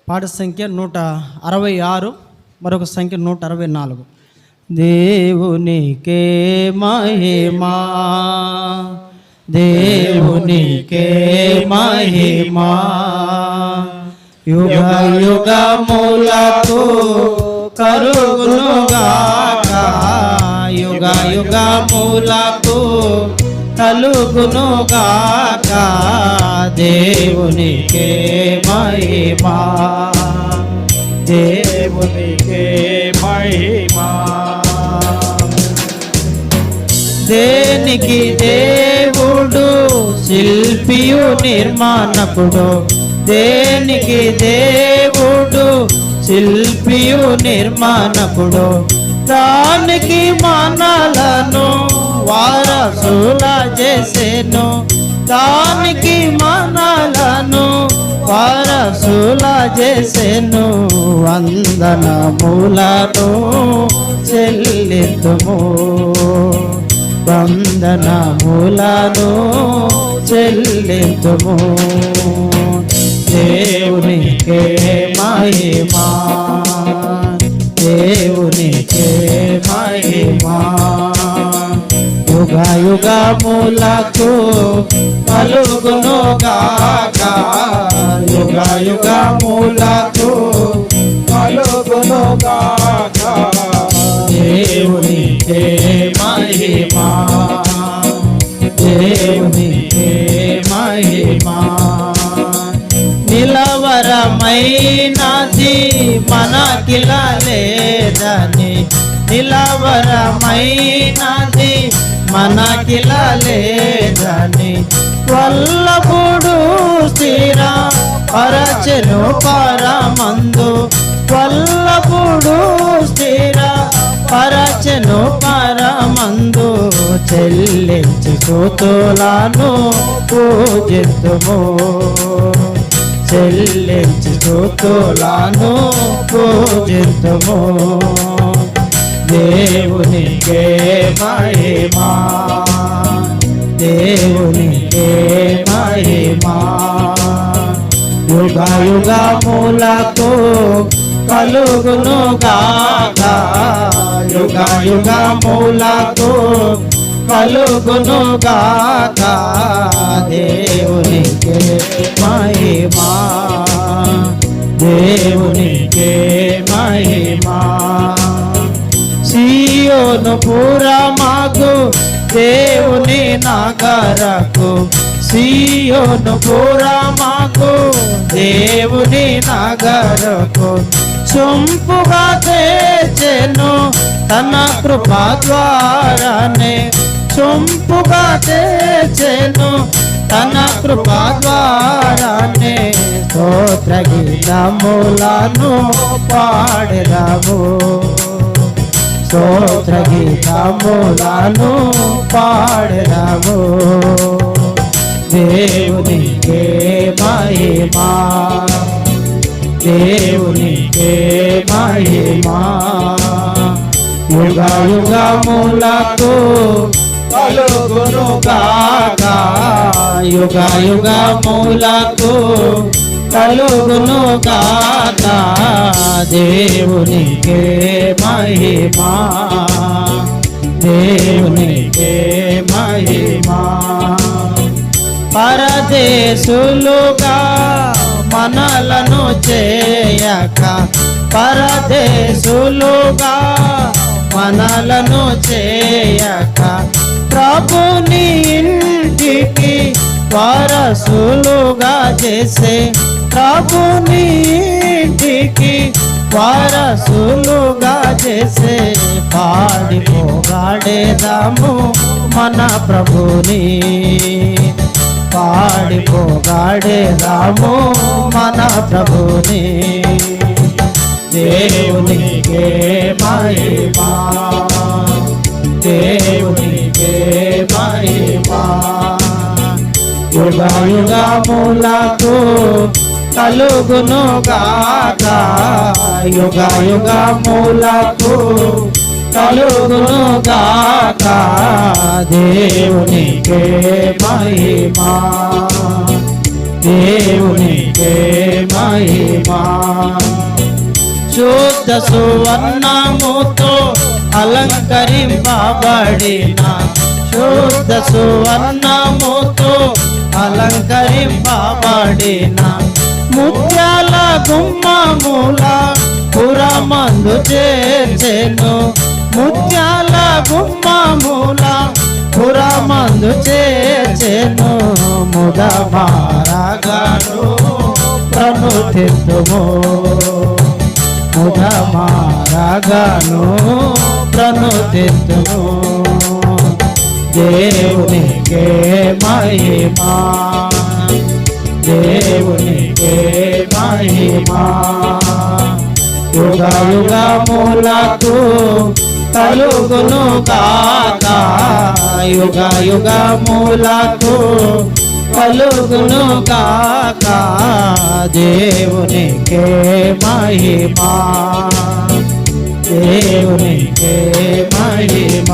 పాట సంఖ్య 166, మరొక సంఖ్య 164. దేవునికే మహిమా, దేవునికే మహిమా, యుగ యుగములకు కలుగునుగాక, యుగ యుగములకు కలుగునుగాక. దేవునికే మహిమా, దేవునికే మహిమా. దేనికి దేవుడు శిల్పియు నిర్మాణకుడు, దేనికి దేవుడు శిల్పియు నిర్మాణకుడు, దానికి మనలను వారసుల చేసెను, దానికి మనలను వారసుల చేసెను. వందనములను చెల్లింతుము, వందనములను చెల్లింతుము. దేవునికే మహిమా, దేవునికే మహిమా, యుగ యుగములకు కలుగునుగాక, యుగ యుగములకు కలుగునుగాక. దేవునికే మహిమా, దేవునికే మహిమా. నిలవరమైనది మనకిలా లేదని, నిలవరమైనది మనకిలా లేదని, వల్లభుడు స్థిర పరచెను పరమందు, వల్లభుడు స్థిర పరచెను పరమందు. చెల్లించి స్తుతులను పూజిద్దుము, చెల్లించి స్తుతులను పూజిద్దుము. దేవునికే మహిమా, దేవునికే మహిమా, యుగ యుగములకు కలుగునుగాక, యుగ యుగములకు కలుగునుగాక. దేవునికే మహిమా, దేవునికే మహిమా. సియోను పురమాకు దేవుని నగరకు, సియోను పురమాకు దేవుని నగరకు, సొంపుగా తెచ్చెను తన కృపా ద్వారానే, సొంపుగా తెచ్చెను తన కృపా ద్వారానే. స్తోత్ర గీతములను పాడెదము, స్తోత్ర గీతములను పాడెదము. దేవునికే మహిమా, దేవునికే మహిమా, యుగ యుగములకు కలుగునుగాక, యుగ యుగములకు కలుగునుగాక. దేవునికే మహిమా, దేవునికే మహిమా. పరదేశులుగా మనలను చేయక, పరదేశులుగా మనలను చేయక, ప్రభుని ఇంటికి వారసులుగా చేసే, ప్రభుని ఇంటికి వారసులుగా చేసే. పాడి పోగాడేదాము మన ప్రభుని, పాడి పోగాడేదాము మన ప్రభుని. దేవునికే మహిమా, దేవునికే మహిమా, యుగ యుగములకు కలుగునుగాక, యుగ యుగములకు కలుగునుగాక. దేవునికే మహిమా, దేవునికే మహిమా. శుద్ధ సువర్ణముతో అలంకరింపబడిన, శుద్ధ సువర్ణముతో అలంకరింపబడిన ముత్యాల గుమ్మముల పురమందు చేర్చెను, ముత్యాల గుమ్మముల పురమందు చేర్చెను. ముదమారగను ప్రణుతిద్దుము, ముదమారగను ప్రణుతిద్దుము. దేవునికే మహిమా, దేవునికే మహిమా. యుగ యుగములకు కలుగును గాక, యుగ యుగములకు కలుగును గాక. దేవునికే మహిమా, దేవునికే మహిమా.